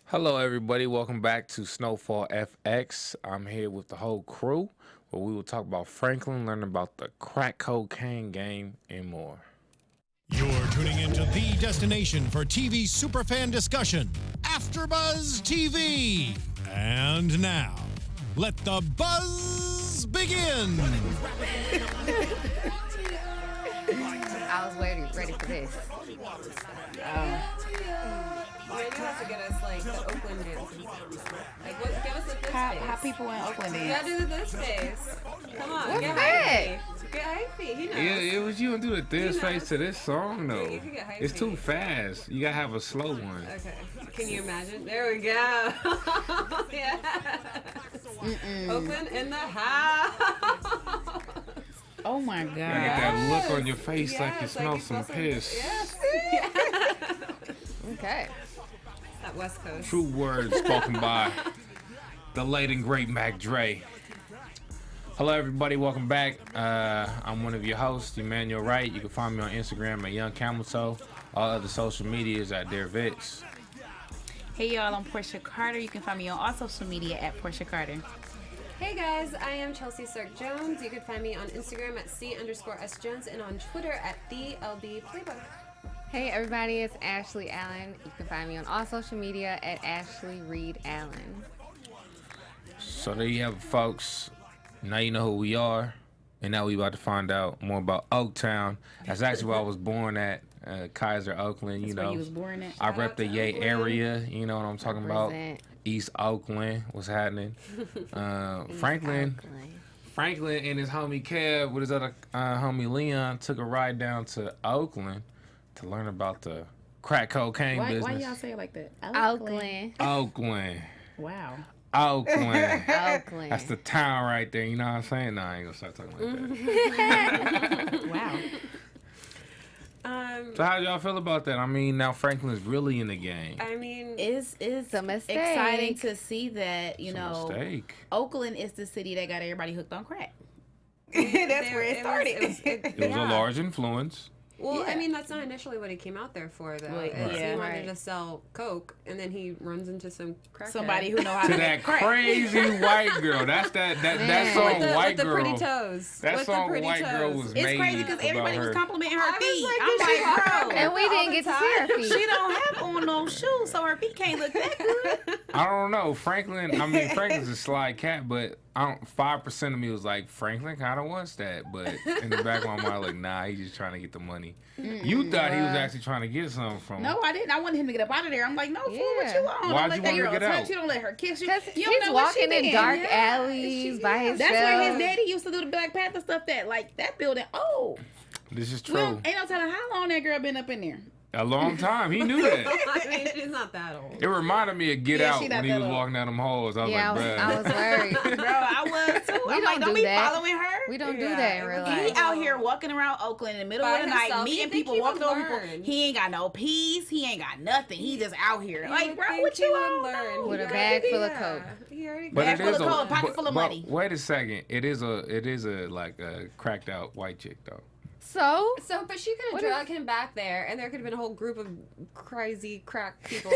Hello, everybody. Welcome back to Snowfall FX. I'm here with the whole crew, where we will talk about Franklin, learn about the crack cocaine game, and more. You're tuning into the destination for TV superfan discussion, AfterBuzz TV. And now, let the buzz begin. I was ready for this. Maybe you have to get us like the Oakland dance. Like, what? Give us the this face. How people in Oakland dance? You gotta do the this face. Come on, What's get that? hypey. Get hypey. He knows. Yeah, it was you and do the this face to this song, though. You can get hypey. It's too fast. You gotta have a slow one. Okay. Can you imagine? There we go. Yeah. Oakland in the house. Oh my You God. get that look on your face like you Yes, smell you some smell piss. Yes. Okay. That West Coast. True words spoken by the late and great Mac Dre. Hello, everybody. Welcome back. I'm one of your hosts, Emmanuel Wright. You can find me on Instagram at Young Camel Toe. All other social medias at Dear Vix. Hey y'all, I'm Porchia Carter. You can find me on all social media at Porchia Carter. Hey guys, I am Chelsea Sark Jones. You can find me on Instagram at C_S Jones and on Twitter at the LB Playbook. Hey everybody, it's Ashley Allen. You can find me on all social media at Ashley Reed Allen. So there you have it, folks. Now you know who we are. And now we about to find out more about Oaktown. That's actually where I was born at, Kaiser, Oakland. You That's where know, you was born at. I rep the Yay Oakland. area. You know what I'm talking about? Represent. East Oakland. What's happening? Franklin and his homie Kev with his other homie Leon took a ride down to Oakland to learn about the crack cocaine Why business. y'all say it like that? Oakland. Oakland. Wow. Oakland. Oakland. That's the town right there. You know what I'm saying? No, I ain't gonna start talking like that. Wow. So how y'all feel about that? I mean, now Franklin's really in the game. I mean, It's a mistake. exciting to see that, you It's a know, mistake. Oakland is the city that got everybody hooked on crack. That's where it started. It was a large influence. Well, Yeah. I mean, that's not initially what he came out there for, though. Well, It's yeah. he wanted Right. to sell coke, and then he runs into some crackhead. Somebody who know how To to that make crack. crazy white girl. That's that Man. song with White the Girl. pretty toes. That With song the pretty White Girl toes. was It's made crazy because everybody about was her. complimenting her I was feet. like, I'm did she walk like, around bro, And we all didn't the get to see her time? feet. she don't have on no shoes, so her feet can't look that good. I don't know. Franklin's a sly cat, but 5% of me was like, Franklin kind of wants that. But in the back of my mind, like, nah, he's just trying to get the money. You thought he was actually trying to get something from No, I didn't. I wanted him to get up out of there. I'm like, no, fool, what you want? Why'd Don't let you that want him girl to get touch out? you. Don't let her kiss you. Because You he's don't know what she walking in did. dark Yeah. alleys by himself. That's where his daddy used to do the Black Panther stuff. That building. Oh, This is well, true. ain't no telling how long that girl been up in there. A long time. He knew that. I mean, she's not that old. It reminded me of Get Yeah, Out she when not he that was old. walking down them halls. I was Yeah, like, bruh. I was worried. Bro, I was too. I'm like, don't don't do be that. following her. We don't do Yeah, that in it real was- He life. out here walking around Oakland in the middle By of the night, himself. meeting You think people, he walking would over people. learn. He ain't got no peace. He ain't got nothing. He just out here. You Like, would bro, think what he you would on? learn. With a He bag already- full of yeah. coke. He already But got it Bag is full of a coke, pocket full of money. Wait a second. It is a like a cracked out white chick though. So, But she could What have dragged him back there, and there could have been a whole group of crazy crack people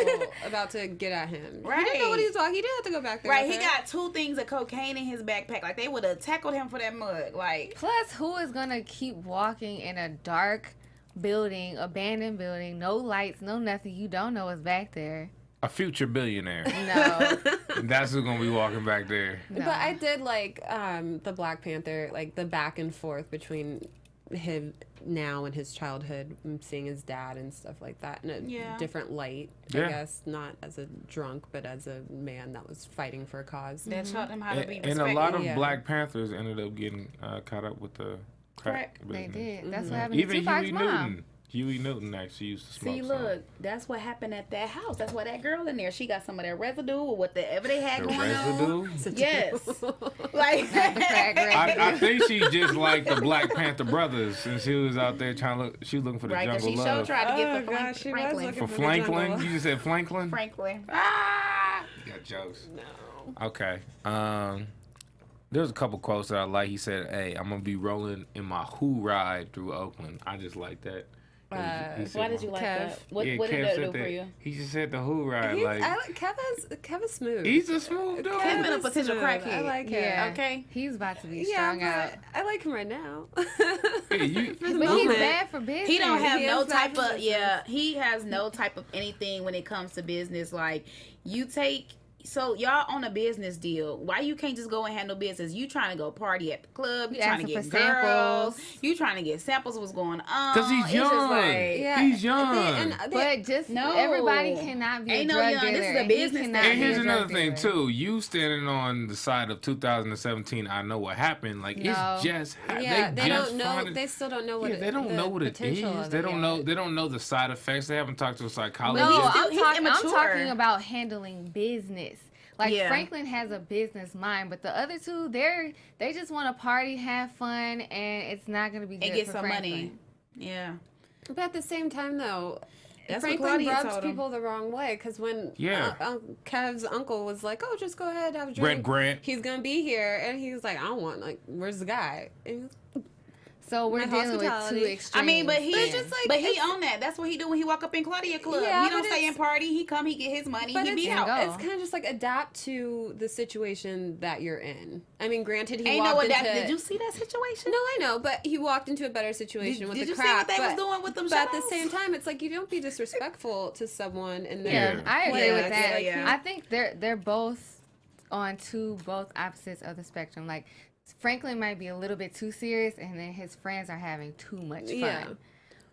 about to get at him. He didn't know what he was talking. He didn't have to go back there. Right, with he her. got 2 things of cocaine in his backpack. Like, they would have tackled him for that mug. Like, plus, who is going to keep walking in a dark building, abandoned building, no lights, no nothing? You don't know what's back there. A future billionaire. No. That's who's gonna be walking back there. No. But I did like the Black Panther, like the back and forth between him now and his childhood, and seeing his dad and stuff like that in a Yeah. different light. Yeah. I guess not as a drunk, but as a man that was fighting for a cause. that taught him how to be And respectful. a lot of Yeah. Black Panthers ended up getting caught up with the crack. They business. did. That's what happened to Even Tupac's Huey mom. Newton. Huey Newton actually used to smoke See, some. look, that's what happened at that house. That's why that girl in there, she got some of that residue or whatever they had The going residue. on. Yes. Like, The crack I think she just like the Black Panther brothers, and she was out there trying to look. She was looking for the right, because jungle she sure love. tried to get Oh, the gosh, she was Franklin. looking For for the jungle. Franklin, you just said Franklin. Franklin. Ah! You got jokes. No. Okay. There's a couple quotes that I like. He said, "Hey, I'm gonna be rolling in my Who ride through Oakland." I just like that. Why did you like Kev. that? What Yeah, did Kev that said do for that. you? He just said the who right. Kev is smooth. He's a smooth dude. Kev been a potential smooth. crackhead. I like him. Yeah. Okay. He's about to be Yeah, strung out. but I like him right now. Yeah, you, For the But he's moment. bad for business. He don't have He no is bad type for of business. he has no type of anything when it comes to business. Like you take so y'all on a business deal. Why you can't just go and handle business? You trying to go party at the club? You You trying to asking get for girls? samples. You trying to get samples? What's going on? Cause he's It's young. just like, Yeah, He's young. But just No. everybody cannot be Ain't a no drug young. dealer. This is a and he business cannot thing. And be a here's drug another thing dealer. too. You standing on the side of 2017. I know what happened. Like No. it's just Yeah, they just don't know. find it- They still don't know what. Yeah, they don't the know what it potential is. of They it don't yet. know. They don't know the side effects. They haven't talked to a psychologist. No, He's I'm immature. talking about handling business. Like Yeah. Franklin has a business mind, but the other two, they just want to party, have fun, and it's not going to be good and get for some Franklin. money. Yeah. But at the same time, though, That's what Franklin Claudia rubs told him. people the wrong way. Because when Yeah. Kev's uncle was like, "Oh, just go ahead, have a drink. Grant. He's gonna be here," and he's like, "I don't want where's the guy?" And So we're My dealing with two hospitality. extremes. I mean, but he But it's just like, but he it's- on that. That's what he do when he walk up in Claudia Club. Yeah, he don't but stay in it's- party. He come. He get his money. But He be And out. go. it's kind of just like adapt to the situation that you're in. I mean, granted, he Ain't walked no into. adapt. Did you see that situation? No, I know, but he walked into a better situation with Did the you see crap. what they was but, doing with them but at the shows? same time, it's like you don't be disrespectful to someone in yeah, their I agree place. with that. Yeah. I think they're both on both opposites of the spectrum. Like Franklin might be a little bit too serious, and then his friends are having too much fun. Yeah.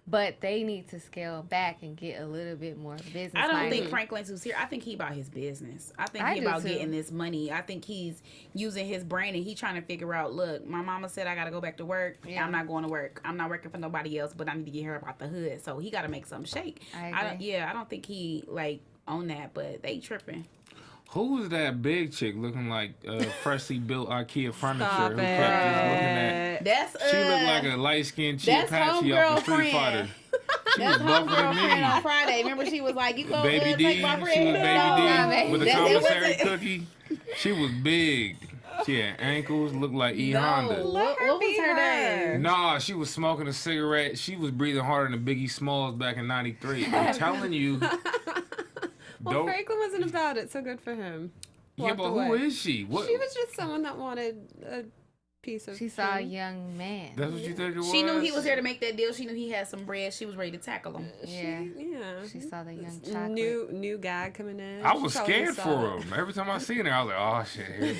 But they need to scale back and get a little bit more business. I don't minded. think Franklin's too serious. I think he about his business. I think I he do about too. getting this money. I think he's using his brain and he trying to figure out, look, my mama said I got to go back to work. Yeah. I'm not going to work. I'm not working for nobody else, but I need to get her about the hood. So he got to make something shake. I agree. I don't think he like on that, but they tripping. Who was that big chick looking like freshly built IKEA furniture? Stop Who kept just looking at? That's She looked like a light skinned chick that's Apache off of Street homegirl Fighter. friend. She was That's buffer than homegirl on me. Friday. Remember she was like, you go Baby D, take she my was friend. Baby No, D with a That- it commissary wasn't- cookie. She was big. She had ankles, looked like E Honda. What was her name? Nah, she was smoking a cigarette. She was breathing harder than Biggie Smalls back in '93. I'm telling you. Well, Dope. Franklin wasn't about it, so good for him. Yeah, Walked but who away. is she? What? She was just someone that wanted a piece of. She saw a him. young man. That's what you think it was? She knew he was here to make that deal. She knew he had some bread. She was ready to tackle him. Yeah. Yeah. She saw the young chocolate. New guy coming in. I She was probably scared saw for it. him. Every time I seen her, I was like, "Oh shit!"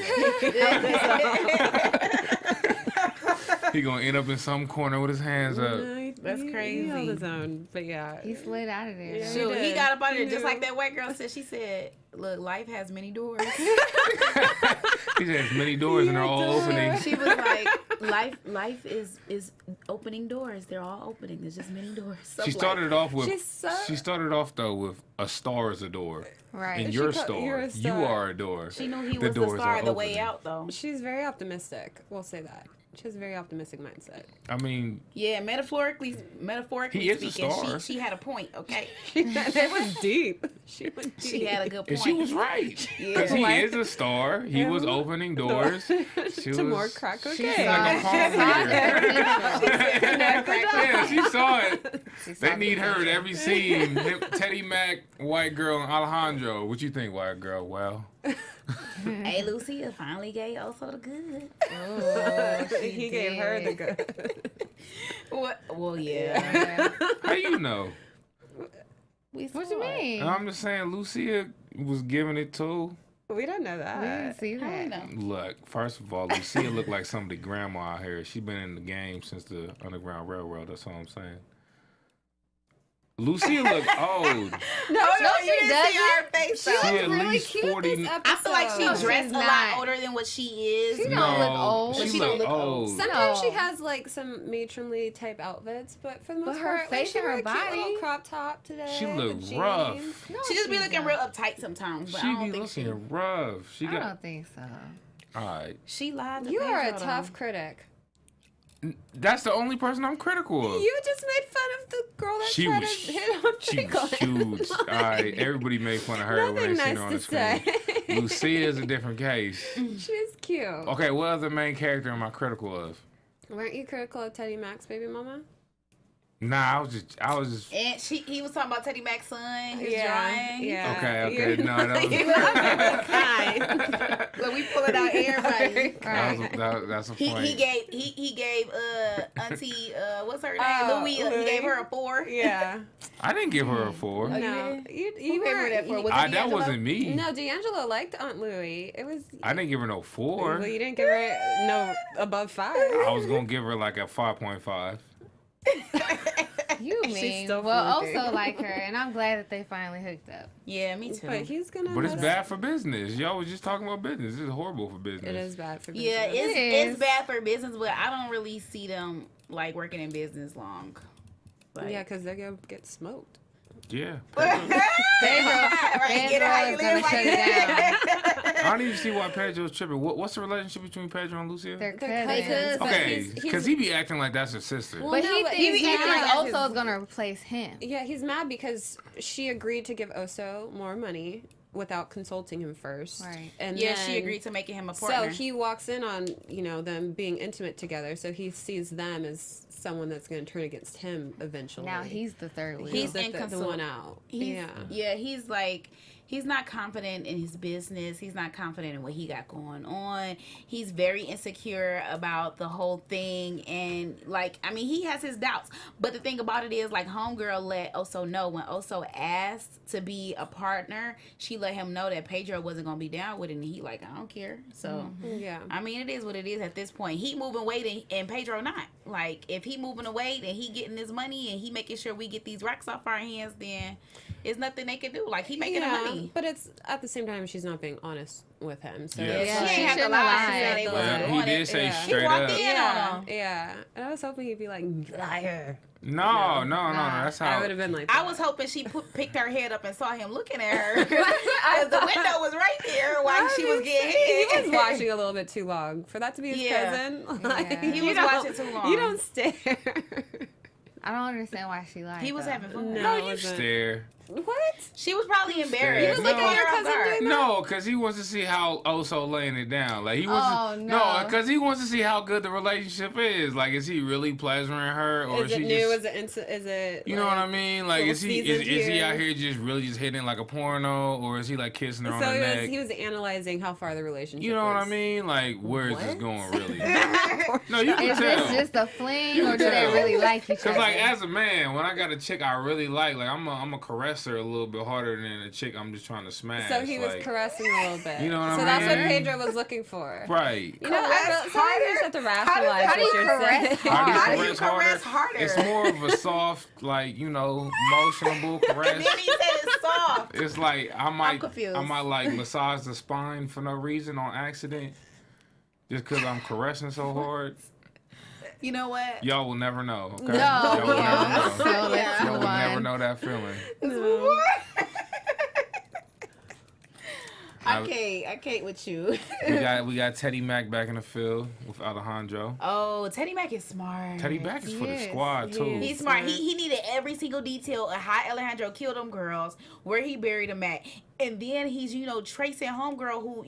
He gonna end up in some corner with his hands up. No, That's he crazy. held his own, but yeah. He slid out of there. Yeah. Shoot, he did. got up out of He there just knew. like that white girl said. She said, "Look, life has many doors." He has many doors and they're all opening. She was like, "Life is opening doors. They're all opening. There's just many doors." So She started it off with. She's so- She started off though with a star is a door. Right. And She your called- you're star, a you star. are a door. She knew he The was the doors star are of the way opening. out, though. She's very optimistic. We'll say that. She has a very optimistic mindset. I mean, Yeah, metaphorically He is a speaking, star. she had a point. Okay, That was deep. She went deep. she had a good point. and she was right. Because he is a star. He was opening doors. She to was, more crack She's cocaine. like a palm reader. Yeah, she saw it. She saw They the need her at potential. every scene. Teddy Mack, white girl, and Alejandro. What you think, white girl? Well, Hey, Lucia finally gave also the good. Oh, she He gave her the did. good. What? Well, yeah. Yeah. how you know? We What saw you it. mean? I'm just saying, Lucia was giving it to. We don't know we that. didn't see How we that. know? Look, first of all, Lucia looked like somebody's grandma out here. She been in the game since the Underground Railroad. That's all I'm saying. Lucia look old. No, she you didn't see her doesn't. face. She though. She was at really least cute 40. this I feel like she No, dressed she's a lot not. older than what she is. She don't No, look old. she She look don't look old. old. Sometimes she No. has like some matronly type outfits, but for the most her part, face like, she and her wore a cute body- little crop top today. She with look jeans. rough. No, She just be she's looking not. real uptight sometimes, but She I be don't think she. looking rough. She I got. don't think so. All right. She lied. to You are a Pedro, tough though. critic. That's the only person I'm critical of. You just made fun of the girl that She tried was- to hit on She was Franklin. huge. All right. Everybody made fun of her when Nothing they seen nice her on to the screen. say. Lucia is a different case. She's cute. Okay, what other main character am I critical of? Weren't you critical of Teddy Mack's baby mama? Nah, I was just. And he was talking about Teddy Mac's son, his Yeah, drawing. yeah. Okay, no, that was. But we pulling out everybody. That's a point. He gave Auntie what's her name, Louis. He gave her a 4. Yeah. I didn't give her a 4. No, you Who gave her that 4? Was it That DeAnjilo? wasn't me. No, DeAnjilo liked Aunt Louie. It was. I didn't give her no 4. Well, you didn't give her no above 5. I was gonna give her like a 5.5. You She's mean? still Well, flunking. also like her, and I'm glad that they finally hooked up. Yeah, me too. But he's gonna. But it's mess- bad for business. Y'all was just talking about business. This is horrible for business. It is bad for. Yeah, business. it's bad for business, but I don't really see them like working in business long. Like, Yeah, because they're gonna get smoked. Yeah. Right, get it how you Pedro's live, gonna how shut you it down. I don't even see why Pedro's tripping. What's the relationship between Pedro and Lucia? They're They're cousins. cousins. But Okay, he's- because he be acting like that's his sister. Well, But no, he but thinks he's mad. Oso's gonna replace him. Yeah, he's mad because she agreed to give Oso more money without consulting him first. Right. And Yeah, then, she agreed to making him a partner. So he walks in on, them being intimate together. So he sees them as someone that's going to turn against him eventually. Now he's the third wheel. He's the inconsol- one out. He's like, he's not confident in his business. He's not confident in what he got going on. He's very insecure about the whole thing. And he has his doubts. But the thing about it is, like, homegirl let Oso know when Oso asked to be a partner, she let him know that Pedro wasn't going to be down with it. And he like, I don't care. So, Yeah. I mean, it is what it is at this point. He moving weight and Pedro not. Like, if he moving the weight and he getting his money and he making sure we get these racks off our hands, then it's nothing they can do. Like, he making the money. But it's at the same time she's not being honest with him. So Yeah. it's She like- ain't have to shouldn't lie. have She said lied. they Yeah, wasn't He doing did it. say Yeah. straight He walked up. in Yeah, on him. yeah. And I was hoping he'd be like, liar. No. That's I how. would have been like, I was hoping she picked her head up and saw him looking at her. Because the window was right there while she was getting hit. He was watching a little bit too long for that to be his Yeah. cousin. Yeah. He you was don't- watching too long. You don't stare. I don't understand why she lied. He was though. having fun. No. No, it you wasn't. stare. What? She was probably embarrassed. You was looking at your cousin doing No, because he wants to see how Oso laying it down. Like he wants. Oh, to, no. because he wants to see how good the relationship is. Like, is he really pleasuring her, or Is is it she new? just? Is it? You know what I mean? Like, little is he seasoned is he here? out here just really just hitting like a porno, or is he like kissing her on So the neck? he was analyzing how far the relationship. You know what I is. mean? Like, where is this What? going really? No, you can Is tell. this just a fling, You or do they tell. really like each Cause other? like as a man, when I got a chick I really like I'm a caress her a little bit harder than a chick I'm just trying to smash. So he was like, caressing a little bit. You know what I So that's what mean? Pedro was looking for. right. You know, Caress sometimes you just have to rationalize how do what you you're caress saying. hard? How do you caress caress harder? It's more of a soft, like, emotionable And caress. then he said it's soft. It's like I might confused. like massage the spine for no reason on accident, just cause I'm caressing so hard. You know what? Y'all will never know. Okay? No, Y'all will yeah. never know. So let's Y'all move will never on. know that feeling. I can't with you. We got Teddy Mac back in the field with Alejandro. Oh, Teddy Mac is smart. Teddy Mac is for the Yes, squad too. yes. He's smart. He needed every single detail of how Alejandro killed them girls, where he buried them at. And then he's, tracing homegirl who,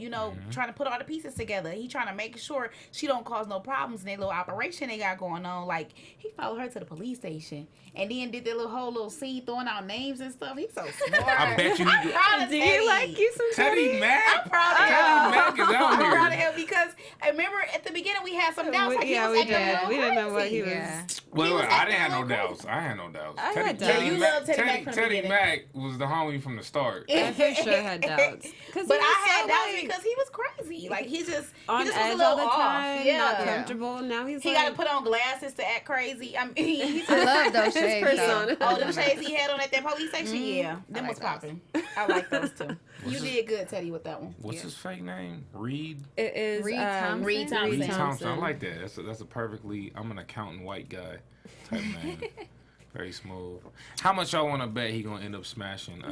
trying to put all the pieces together. He trying to make sure she don't cause no problems in their little operation they got going on. Like, he followed her to the police station and then did their whole little scene throwing out names and stuff. He's so smart. I bet you I'm he proud of Do Teddy. you like you some Teddy Mac. I'm proud of him. Teddy Mac is out I'm proud of here. him because I remember at the beginning we had some doubts. Like Yeah, he we was acting a did. little We didn't know what he crazy. was. Yeah. Wait, He was I didn't acting have no a little doubts. I had no doubts. I had doubts. Yeah, you love Teddy Mac from the Teddy beginning. Mac was the homie from the start. I for sure had doubts. But I had doubts because he was crazy. Like he just on was edge a little all the off. time, Yeah. not comfortable. Now he's He like, got to put on glasses to act crazy. I mean, he's I love those his shades. persona. though. oh, them shades he had on at that police station. Yeah, them like was those. popping. I like those too. You did good, Teddy, with that one. What's his fake name? Reed. It is Reed Thompson? Reed Thompson. Reed Thompson. I like that. That's a perfectly. I'm an accountant white guy type man. Very smooth. How much y'all want to bet he gonna end up smashing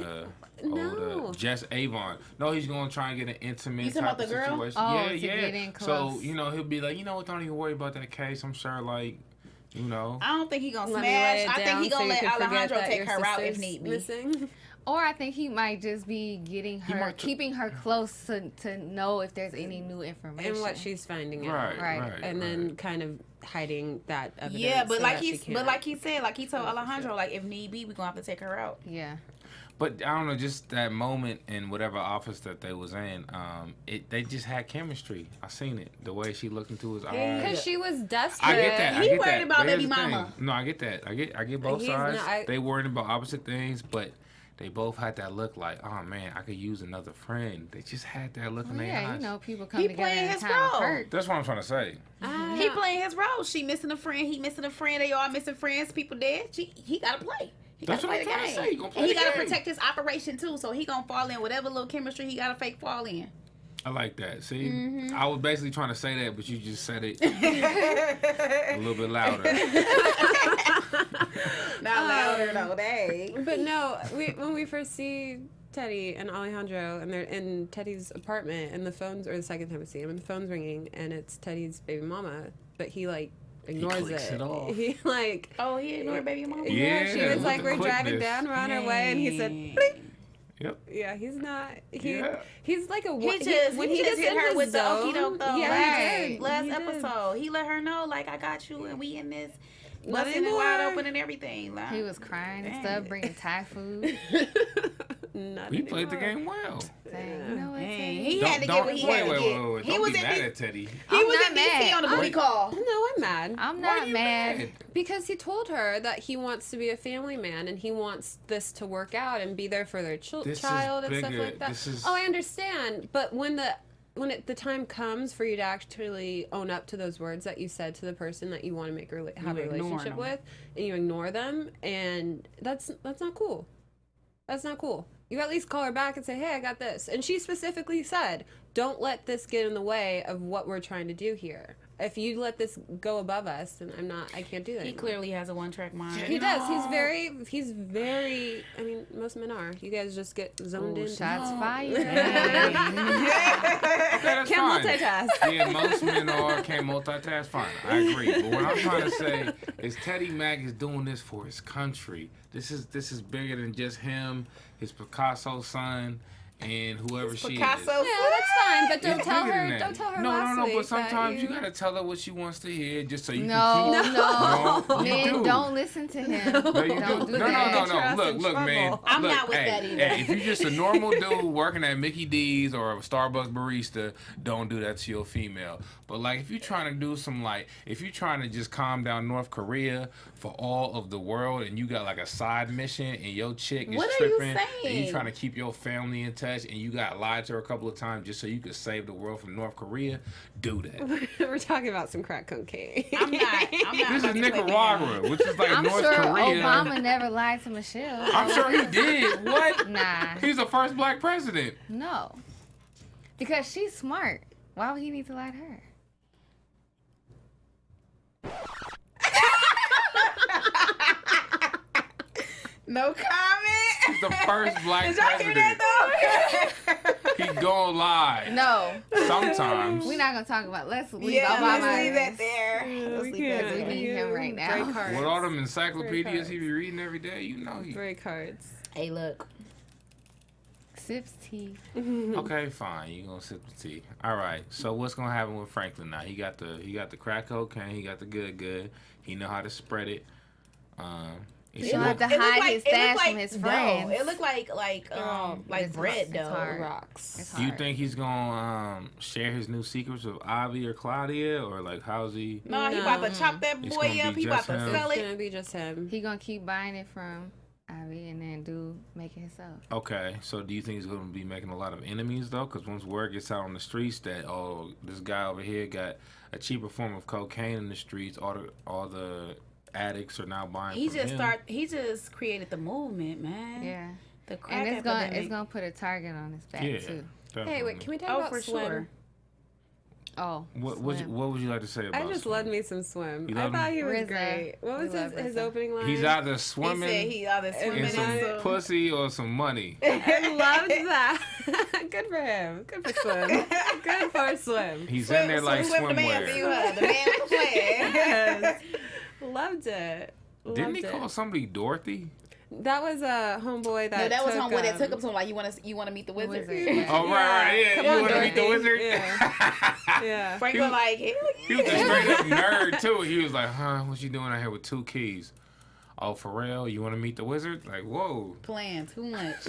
No. old Jess Avon? No, he's gonna try and get an intimate You talking type about of the girl? situation. Oh, yeah, to yeah. get in So close. he'll be like, what? Don't even worry about that case. I'm sure, like, I don't think he gonna Let me lay smash. it I think down he so gonna you let can forget Alejandro that take your her out if sister's need be. missing. Or I think he might just be getting her, might keeping her close to know if there's any new information. And what she's finding out. Right. Right. Right. And then kind of hiding that evidence. Yeah, but so like that she he can't. said, like he told Alejandro, like if need be, we gonna have to take her out. Yeah. But I don't know, just that moment in whatever office that they was in, they just had chemistry. I seen it, the way she looked into his eyes. Because she was desperate. I get that. He worried about But here's baby the thing. mama. No, I get that. I get both He's sides. not- They worried about opposite things, but they both had that look like, oh man, I could use another friend. They just had that look in Well, their yeah, eyes. you know, people come He together playing in his time of role. hurt. That's what I'm trying to say. He playing his role. She missing a friend. He missing a friend. They all missing friends. People dead. He gotta play. He That's gotta what play I'm the trying to game. say. You gonna play And he the gotta game. protect his operation too. So he gonna fall in whatever little chemistry he gotta fake fall in. I like that. See, Mm-hmm. I was basically trying to say that, but you just said it a little bit louder. Not louder though. Dang. But no, when we first see Teddy and Alejandro, and they're in Teddy's apartment, and the phone's, or the second time we see him, and the phone's ringing, and it's Teddy's baby mama, but he like ignores clicks it off. He like, Oh, he ignored baby mama. Yeah, she was with like, the we're driving quickness. down, we're on our way, and he said, Dang. Bleep. Yep. Yeah, he's not. Yeah. He's like a. He just when he just gets hit in her his with the zone, okie doke though. Yeah, last, he did. last He did. episode, he let her know like I got you and we in this Not busting and wide anymore. open and everything. Like, He was crying and Dang. stuff, bringing Thai food. Not He played the anymore. game well. Saying, you know what, Dang, Teddy? he had to get what he had to get. Wait. He Don't was be in mad D- at Teddy. he I'm was not in DC mad. on the booty call. No, I'm mad. I'm Why are not you mad. Because he told her that he wants to be a family man and he wants this to work out and be there for their This is child and stuff bigger. like that. This is- Oh, I understand. But when the time comes for you to actually own up to those words that you said to the person that you want to make have a You ignore relationship them. with, and you ignore them, and that's not cool. That's not cool. You at least call her back and say, hey, I got this. And she specifically said, don't let this get in the way of what we're trying to do here. If you let this go above us, then I can't do that He anymore. clearly has a one-track mind. He does. He's very, I mean, most men are. You guys just get zoned Ooh, in. shots fired. Okay, that's Can't fine. multitask. Yeah, most men can't multitask. Fine, I agree. But what I'm trying to say is Teddy Mack is doing this for his country. This is bigger than just him, his Picasso son, and whoever she Picasso. is. Yeah, that's fine, but don't It's tell bigger her. than that. Don't tell her. No, last no. week But sometimes that you gotta tell her what she wants to hear, just so you No, can keep. no. No, you Men, do. don't listen to him. No, you Don't do. do No, that. no. Trust Look, in man. trouble. I'm Look, not with hey, that either. Hey, if you're just a normal dude working at Mickey D's or a Starbucks barista, don't do that to your female. But like, if you're trying to do some if you're trying to just calm down North Korea for all of the world, and you got like a side mission, and your chick is What are you tripping, and saying? you trying to keep your family in touch, and you got lied to her a couple of times just so you could save the world from North Korea, do that. We're talking about some crack cocaine. I'm not. This is about to play Nicaragua, which is like I'm North sure Korea. Obama never lied to Michelle. I'm sure he did. What? Nah, He's the first black president. no. Because she's smart. Why would he need to lie to her? No comment. He's the first black Did y'all hear president. that though? He gonna lie. No, Sometimes. we're not gonna talk about. Let's leave Yeah, Obama. let's leave that out. there. Let's we leave that we can't. there. need him right now. Break hearts. With all them encyclopedias he cards. be reading every day, you know he. Break cards. Hey, look. Sips tea. Okay, fine. You gonna sip the tea. All right. So what's gonna happen with Franklin now? He got the crack cocaine. He got the good. He know how to spread it. He He should don't have look- to hide his stash from his friends. No, it looked like It's bread hard. though. hard. Rocks. It's Do you hard. think he's gonna share his new secrets with Avi or Claudia, or like how's he? No, he about to chop that It's boy gonna up. be He about just to him. sell It's it. gonna be just him. He gonna keep buying it from Ivy and then make it himself. Okay, so do you think he's going to be making a lot of enemies, though? Because once word gets out on the streets that, oh, this guy over here got a cheaper form of cocaine in the streets, all the addicts are now buying He from just him. He just created the movement, man. Yeah, The crack and epidemic. it's gonna put a target on his back Yeah, too. Hey, wait, can we talk Oh, about for swim? sure. Oh, What Slim. would you like to say about I just Swim? loved me some swim. You I love thought him? he was RZA. great. What We was love his RZA. opening line? He's either He swimming said he either swimming in in some some. pussy or some money. I loved that. Good for him. Good for swim. Good for swim. He's in there like swim the man for you, swimwear. huh? The man with the flag. Yes. Loved it. Didn't he Loved it. call somebody Dorothy? That was a homeboy that. No, that was took, homeboy that took him to him like, you want to meet the wizard? Oh right, yeah. Come You on, want to meet the Dorothy. wizard? Yeah. Franklin like, hell He was a yeah. straight up nerd too. He was like, huh, what you doing out here with 2 keys? Oh, for real? You want to meet the wizard? Like, whoa. Playing too much.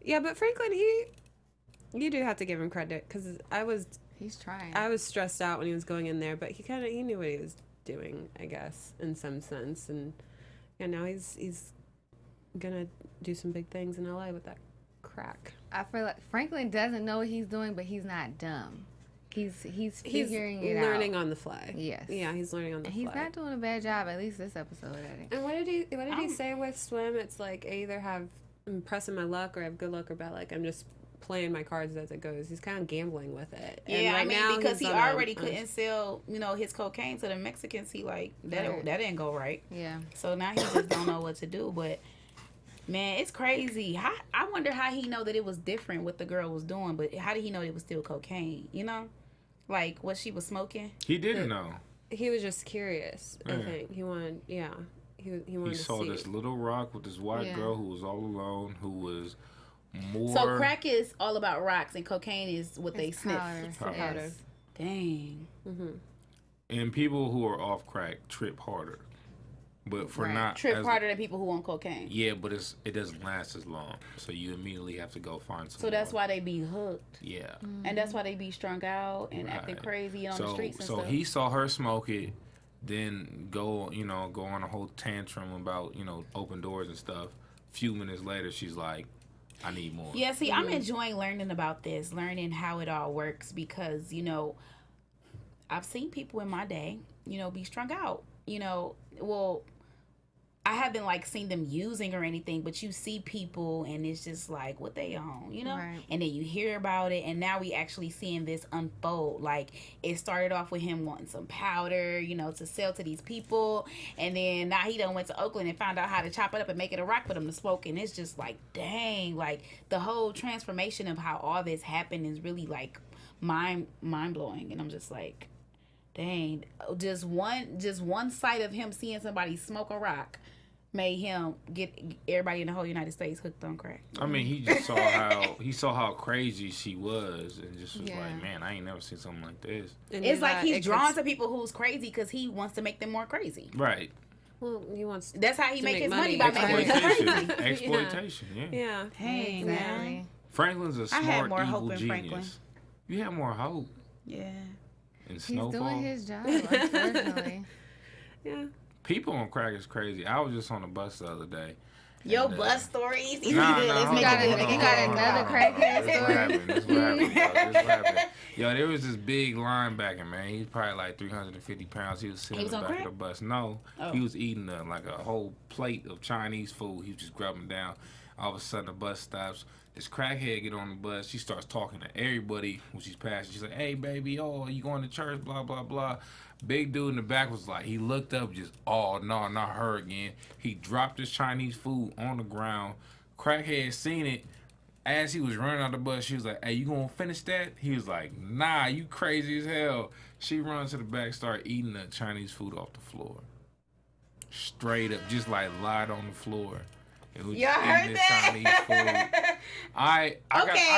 Yeah, but Franklin, you do have to give him credit because He's trying. I was stressed out when he was going in there, but he knew what he was doing, I guess, in some sense, and now he's gonna do some big things in LA with that crack. I feel like Franklin doesn't know what he's doing, but he's not dumb. He's figuring it out. He's learning on the fly. Yes. Yeah, he's learning on the fly. He's not doing a bad job, at least this episode at it. And what did he say with swim? It's like I either I'm pressing my luck or I have good luck or bad luck. I'm just playing my cards as it goes. He's kind of gambling with it. Yeah, and right I mean, now because he's he on already couldn't sell, his cocaine to the Mexicans. He like that didn't go right. Yeah. So now he just don't know what to do. But man, it's crazy. I wonder how he know that it was different what the girl was doing. But how did he know it was still cocaine? Like what she was smoking. He didn't know. He was just curious. I think he wanted. Yeah, he wanted He to saw see. this little rock with this white girl who was all alone, who was more. So crack is all about rocks, and cocaine is what they sniff. Powder. Powder. Dang. And people who are off crack trip harder, but for not Trip harder than people who on cocaine. Yeah, but it doesn't last as long, so you immediately have to go find some. So that's why they be hooked. Yeah. And that's why they be strung out and acting crazy on the streets and stuff. So he saw her smoke it, then go on a whole tantrum about, open doors and stuff. A few minutes later, she's like, I need more. Yeah, see, I'm enjoying learning about this, learning how it all works because, I've seen people in my day, be strung out. Well, I haven't seen them using or anything, but you see people and it's just like what they own, Right. And then you hear about it, and now we actually seeing this unfold. Like it started off with him wanting some powder, to sell to these people, and then now he done went to Oakland and found out how to chop it up and make it a rock for them to smoke, and it's just like, dang, like the whole transformation of how all this happened is really like mind blowing, and I'm just like, dang, just one sight of him seeing somebody smoke a rock made him get everybody in the whole United States hooked on crack. I mean, he just saw how crazy she was, and just was like, man, I ain't never seen something like this. And It's like he's drawn to. to people who's crazy because he wants to make them more crazy. Right. Well, he wants. That's how he to make make his money money. by making them Exploitation. crazy. Exploitation. Yeah. Yeah. Dang, man. Exactly. Franklin's a I had smart, more evil hope in genius. Franklin. You had more hope Yeah. in He's Snowfall. doing his job, unfortunately. Yeah. People on crack is crazy. I was just on the bus the other day. Your and, bus stories. Nah, Let's hold make on, it hold good. on, You got hold on, another hold on. crackhead This story? This what happened. Yo, there was this big linebacker, man. He's probably like 350 pounds. He was sitting He was in the on back crack? of the bus. No, Oh. he was eating like a whole plate of Chinese food. He was just grubbing down. All of a sudden, the bus stops. This crackhead get on the bus. She starts talking to everybody when she's passing. She's like, hey, baby, oh, you going to church, blah, blah, blah. Big dude in the back was like, he looked up just, oh, no, not her again. He dropped his Chinese food on the ground. Crackhead seen it. As he was running out the bus, she was like, hey, you gonna finish that? He was like, nah, you crazy as hell. She runs to the back, start eating the Chinese food off the floor. Straight up, just like lied on the floor. It was Y'all just heard eating the that? Chinese food. I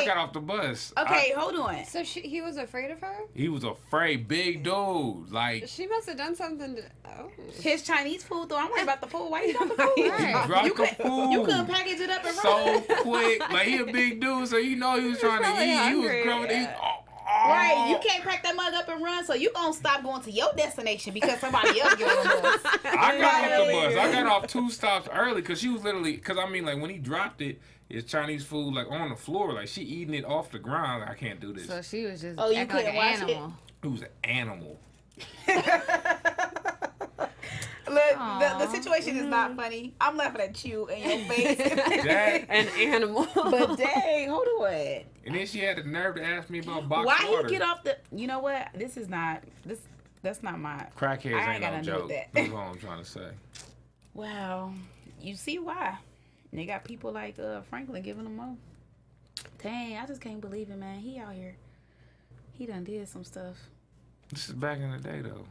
got off the bus. Okay, hold on. So he was afraid of her. He was afraid, big dude. Like, She must have done something to. Oh. His Chinese food, though. I'm worried about the food. Why you got the food? he Right. dropped You the couldn't, you couldn't food package it up and so run. quick. Like, he a big dude, so you know he was trying to probably eat. hungry, He was grubbing. yeah. Right, you can't pack that mug up and run, so you gonna stop going to your destination because somebody else get on the bus. I got off the bus. I got off 2 stops early because she was literally, because I mean, like when he dropped it, it's Chinese food like on the floor, like she eating it off the ground. I can't do this. So she was just Oh, you acting like couldn't an watch it? animal. It was an animal. Look, the situation is not funny. I'm laughing at you and your face. That, An animal. But dang, hold on. and then she had the nerve to ask me about box Why water. he get off the? You know what? This is not this. That's not my. Crackheads I ain't got no nothing to do joke. with that. That's what I'm trying to say. Well, you see why? They got people like Franklin giving them more. Dang, I just can't believe it, man. He out here. He done did some stuff. This is back in the day, though.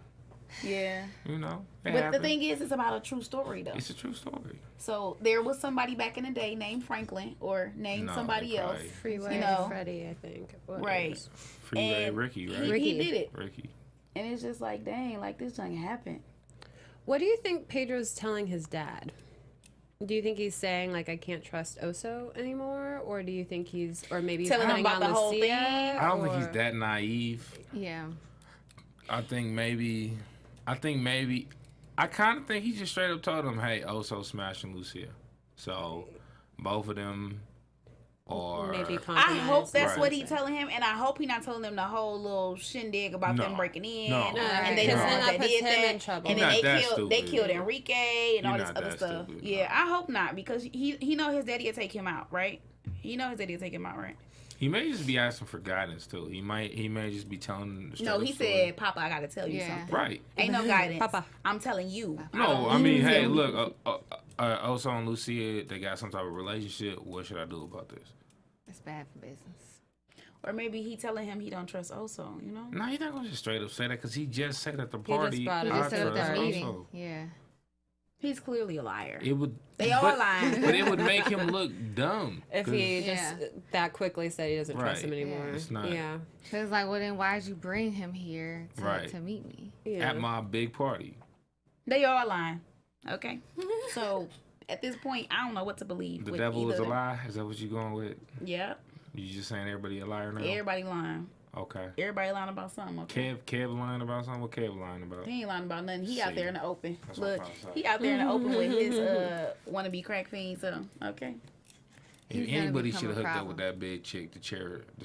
Yeah. You know. But the thing is, it's about a true story, though. It's a true story. So there was somebody back in the day named Franklin, or named somebody else. probably- Freeway You know. Freddie, I think. What Right. is- Freeway And Ricky, right? He did it. Ricky. And it's just like, dang, like this thing happened. What do you think Pedro's telling his dad? Do you think he's saying like I can't trust Oso anymore, or do you think he's, or maybe he's Telling him playing about on the whole Lucia? thing? I don't think he's or- that naive. Yeah. I kind of think he just straight up told him, hey, Oso smashing Lucia. So both of them are. Maybe I compromise. hope that's Right. what he's telling him, and I hope he's not telling them the whole little shindig about them No. breaking in, No. and they No. the Because ones then that that puts did him that, in trouble. and You're then not that they stupid. killed Enrique and all You're this not other that stuff. stupid, Yeah, no. I hope not, because he know his daddy will take him out, right? He know his daddy will take him out, right? He may just be asking for guidance too. He may just be telling. The No, straight he story. said, "Papa, I gotta tell you Yeah. something." Right. Ain't no guidance. Papa. I'm telling you. No, I mean, hey, look, Oso and Lucia, they got some type of relationship. What should I do about this? It's bad for business. Or maybe he telling him he don't trust Oso. You know? No, he's not gonna just straight up say that because he just said at the just party. brought it He I just said at trust the Oso. meeting. Yeah. He's clearly a liar. It would. They all lying. But it would make him look dumb. If 'cause- he Yeah. just that quickly said he doesn't trust him Right. anymore. Yeah. It's not. Yeah. So it's like, well, then why'd you bring him here Right. to meet me? Yeah. At my big party. They all lying. Okay. So at this point, I don't know what to believe. The with devil either is a of them. lie? Is that what you going with? Yeah. You just saying everybody a liar now? Everybody lying. Okay. Everybody lying about something. Okay. Kev lying about something? What Kev lying about? He ain't lying about nothing. He out See. there in the open. That's what Look, I'm trying to say. he out there in the open with his wannabe crack fiend. So okay. He's If gonna anybody become should have a hooked up problem. with that big chick, the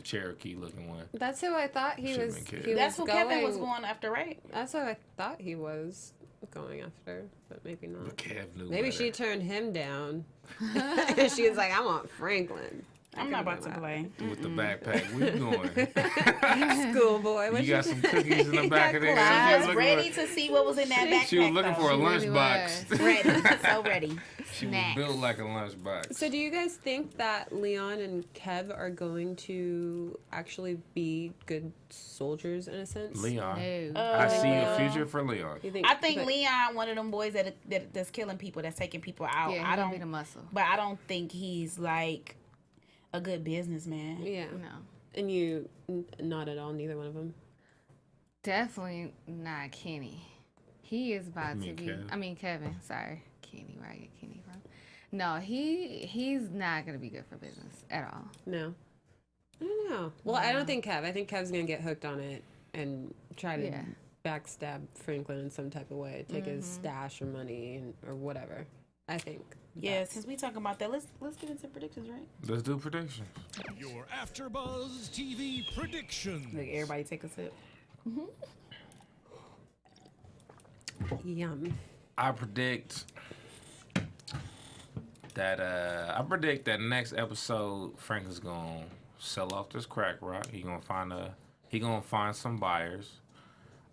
Cherokee looking one. That's who I thought he Should've was. been killed. He That's was who going, Kevin was going after, right? That's who I thought he was going after, but maybe not. But Kev knew Maybe better. she turned him down. And she was like, "I want Franklin." I'm not about to play. with the backpack. Where you going? Schoolboy. What You got some cookies in the He back got of there. I She was was ready looking to see what was in that backpack. She was looking for a She really lunchbox. was. ready. So ready. She was Snacks. built like a lunchbox. So do you guys think that Leon and Kev are going to actually be good soldiers in a sense? Leon. No. I see a future for Leon. You think, I think but- Leon, one of them boys that's killing people, that's taking people out. Yeah, I he gonna be the don't. muscle. But I don't think he's like a good businessman. Yeah. No. And you, not at all, neither one of them. Definitely not Kenny. He is about You to mean be. Kev? I mean Kevin. Sorry, Kenny. Where I get Kenny from? No, he's not gonna be good for business at all. No. I don't know. Well, I don't think Kev. I think Kev's gonna get hooked on it and try to Yeah. backstab Franklin in some type of way, take his stash or money or whatever. I think. Yeah, that's- since we talking about that, let's get into predictions, right? Let's do predictions. Your AfterBuzz TV predictions. Like everybody take a sip. Yum. I predict that next episode Franklin's gonna sell off this crack rock. He gonna find some buyers.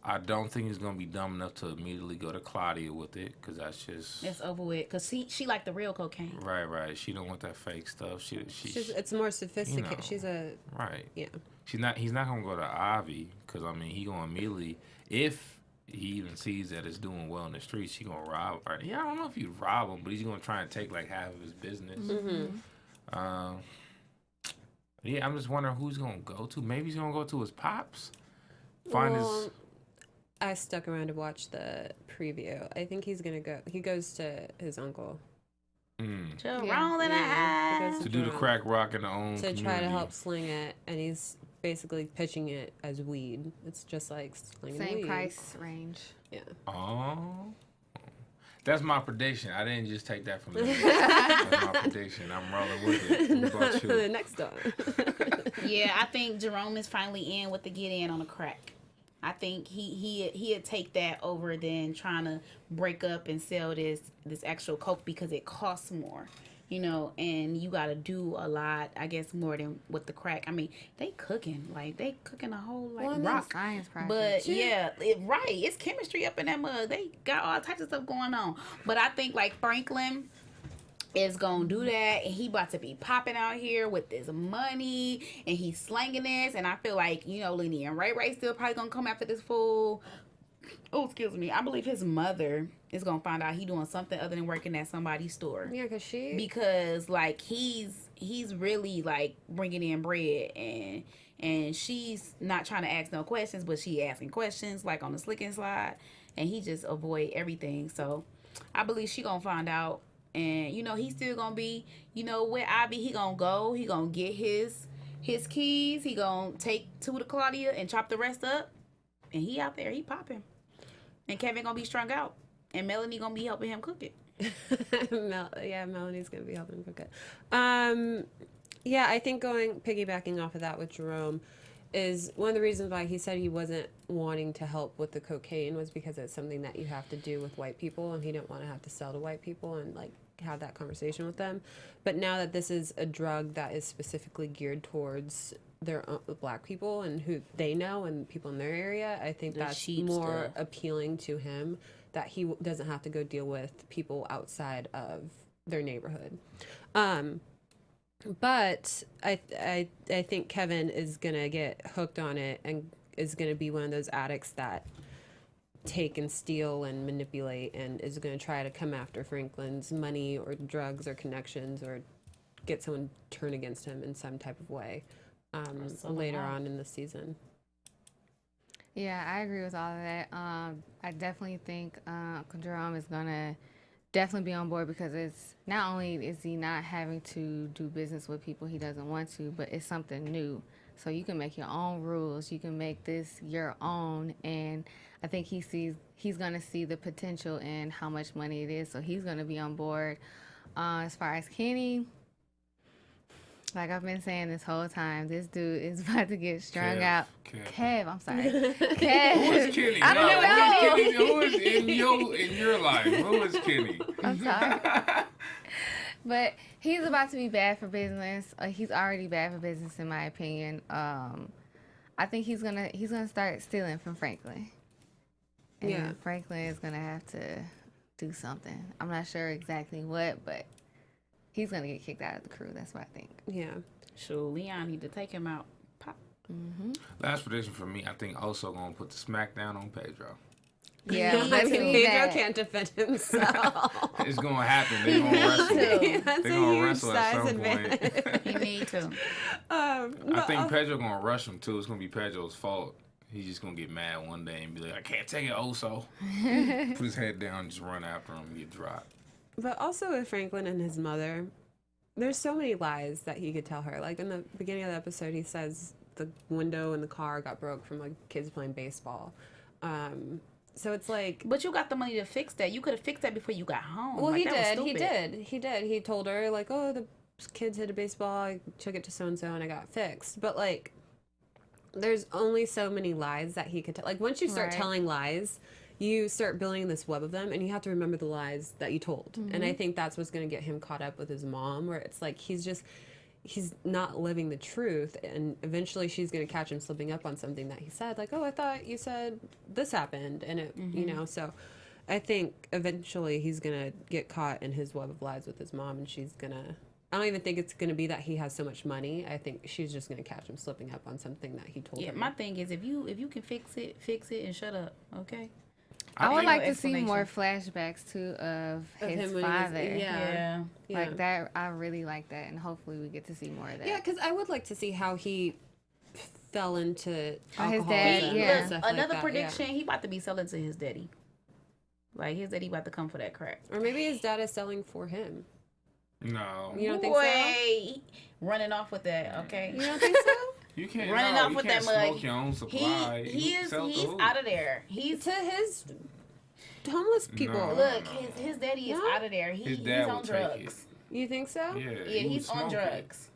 I don't think he's gonna be dumb enough to immediately go to Claudia with it, cause that's just It's over with. Cause she like the real cocaine. right. She don't want that fake stuff. It's more sophisticated. You know. She's a right. yeah. He's not gonna go to Avi, cause I mean he gonna immediately, if he even sees that it's doing well in the streets, he gonna rob. Or, yeah, I don't know if he'd rob him, but he's gonna try and take like half of his business. Yeah, I'm just wondering who's gonna go to. Maybe he's gonna go to his pops. Find his. I stuck around to watch the preview. I think he's gonna go. He goes to his uncle Rolling Yeah, high. because- To do the crack rock in the own to community. try to help sling it, and he's basically pitching it as weed. It's just like slinging Same weed. price range. Yeah. Oh. That's my prediction. I didn't just take that from you. That's my prediction. I'm rolling with it. What about The you? next dog. Yeah, I think Jerome is finally in with the get in on the crack. I think he'd take that over than trying to break up and sell this actual coke because it costs more, you know, and you got to do a lot, I guess, more than with the crack. I mean, they cooking a whole like Well, rock. science project. But yeah, it's chemistry up in that mug. They got all types of stuff going on. But I think like Franklin is gonna do that, and he about to be popping out here with this money, and he's slanging this, and I feel like, you know, Lenny and Ray still probably gonna come after this fool. Oh, excuse me. I believe his mother is gonna find out he doing something other than working at somebody's store. Yeah, because like he's really like bringing in bread, and she's not trying to ask no questions, but she asking questions like on the slick and slide, and he just avoid everything. So I believe she gonna find out, and he's still gonna be where Ivy. He gonna get his keys. He gonna take two to Claudia and chop the rest up, and he out there, he popping. And Kevin gonna be strung out, and Melanie gonna be helping him cook it. Melanie's gonna be helping him cook it. I think piggybacking off of that with Jerome is one of the reasons why he said he wasn't wanting to help with the cocaine was because it's something that you have to do with white people, and he didn't want to have to sell to white people and like have that conversation with them. But now that this is a drug that is specifically geared towards their black people and who they know and people in their area, I think that's more appealing to him, that he doesn't have to go deal with people outside of their neighborhood. But I think Kevin is gonna get hooked on it and is gonna be one of those addicts that take and steal and manipulate and is gonna try to come after Franklin's money or drugs or connections or get someone to turn against him in some type of way later on in the season. Yeah, I agree with all of that. I definitely think Jerome is gonna definitely be on board because it's not only is he not having to do business with people he doesn't want to, but it's something new. So you can make your own rules. You can make this your own, and I think he's gonna see the potential in how much money it is. So he's gonna be on board. As far as Kenny, like I've been saying this whole time, this dude is about to get strung out. Kev, I'm sorry. Kev. Who is Kenny? I don't know. Who is in your life? Who is Kenny? I'm sorry. But he's about to be bad for business. He's already bad for business, in my opinion. I think he's gonna start stealing from Franklin. And Franklin is gonna have to do something. I'm not sure exactly what, but he's gonna get kicked out of the crew. That's what I think. Yeah. Sure, Leon need to take him out. Pop. Mm-hmm. Last prediction for me, I think also gonna put the smack down on Pedro. Yeah, I mean, Pedro can't defend himself. It's gonna happen. They're gonna wrestle. They're gonna wrestle at some point. You need to. I think Pedro gonna rush him too. It's gonna be Pedro's fault. He's just gonna get mad one day and be like, "I can't take it, Oso." Put his head down, and just run after him and get dropped. But also with Franklin and his mother, there's so many lies that he could tell her. Like in the beginning of the episode, he says the window in the car got broke from like kids playing baseball. So it's like... But you got the money to fix that. You could have fixed that before you got home. Well, like, he did. He told her, like, oh, the kids hit a baseball. I took it to so-and-so and I got fixed. But, like, there's only so many lies that he could tell. Like, once you start telling lies, you start building this web of them, and you have to remember the lies that you told. Mm-hmm. And I think that's what's going to get him caught up with his mom, where it's like he's not living the truth, and eventually she's going to catch him slipping up on something that he said, like, oh, I thought you said this happened, and it, so I think eventually he's going to get caught in his web of lies with his mom, and she's going to, I don't even think it's going to be that he has so much money. I think she's just going to catch him slipping up on something that he told her. Yeah, my thing is, if you can fix it and shut up, okay? I would like to see more flashbacks too of his father. Yeah. Like that. I really like that, and hopefully we get to see more of that. Yeah, because I would like to see how he fell into alcohol. His dad. Yeah. Look, another prediction. He about to be selling to his daddy. Like his daddy about to come for that crack. Or maybe his dad is selling for him. No. You don't think so? Running off with that. Okay. You don't think so? You can't running off with that mug. Smoke your own supply. He's out of there. He's to his homeless people. No. Look, his daddy is out of there. He's on drugs. You think so? Yeah, he's on drugs.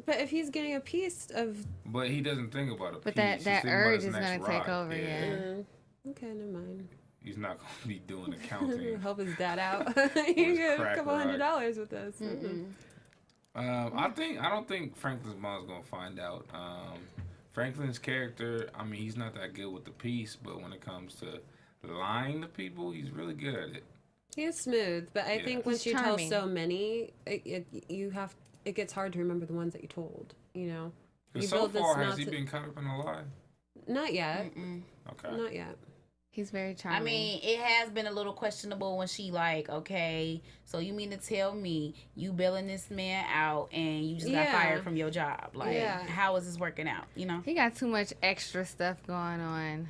But if he's getting a piece of, but he doesn't think about it. But that urge is gonna take over. Yeah. Okay, never mind. He's not gonna be doing accounting. Help his dad out. You get a couple $100 with this. I don't think Franklin's mom's gonna find out. Franklin's character, I mean, he's not that good with the piece, but when it comes to lying to people, he's really good at it. He's smooth, but I think once you tell so many, it gets hard to remember the ones that you told. You know. So far, has he been caught up in a lie? Not yet. Okay. Not yet. He's very charming. I mean, it has been a little questionable when she like, okay, so you mean to tell me you billing this man out and you just got fired from your job? Like, how is this working out? You know, he got too much extra stuff going on.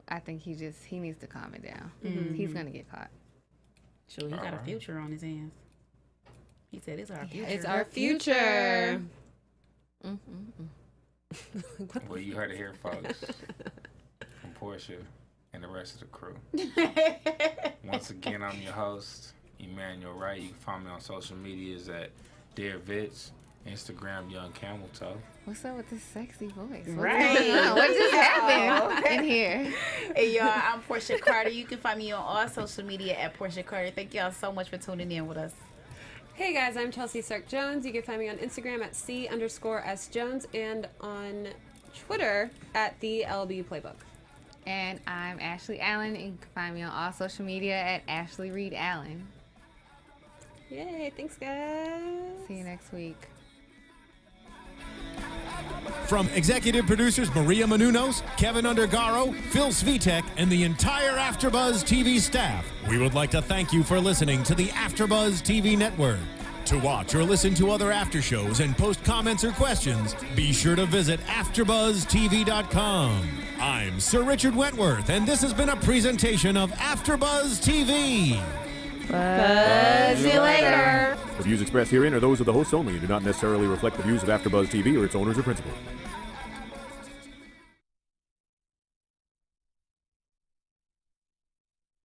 I think he needs to calm it down. He's gonna get caught. Sure, he got a future on his hands. He said it's our future. It's our future. Well, you heard it here, folks, from Porchia and the rest of the crew. Once again, I'm your host, Emmanuel Wright. You can find me on social medias at Dear Vits, Instagram, Young Camel Toe. What's up with this sexy voice? Right. What just happened in here? Hey, y'all, I'm Porchia Carter. You can find me on all social media at Porchia Carter. Thank y'all so much for tuning in with us. Hey guys, I'm Chelsea Stark Jones. You can find me on Instagram at C_S Jones and on Twitter at the LB Playbook. And I'm Ashley Allen, and you can find me on all social media at Ashley Reed Allen. Yay, thanks guys. See you next week. From executive producers Maria Menounos, Kevin Undergaro, Phil Svitek, and the entire AfterBuzz TV staff, we would like to thank you for listening to the AfterBuzz TV network. To watch or listen to other after shows and post comments or questions, be sure to visit AfterBuzzTV.com. I'm Sir Richard Wentworth, and this has been a presentation of AfterBuzz TV. Buzz you later. The views expressed herein are those of the hosts only and do not necessarily reflect the views of AfterBuzz TV or its owners or principals.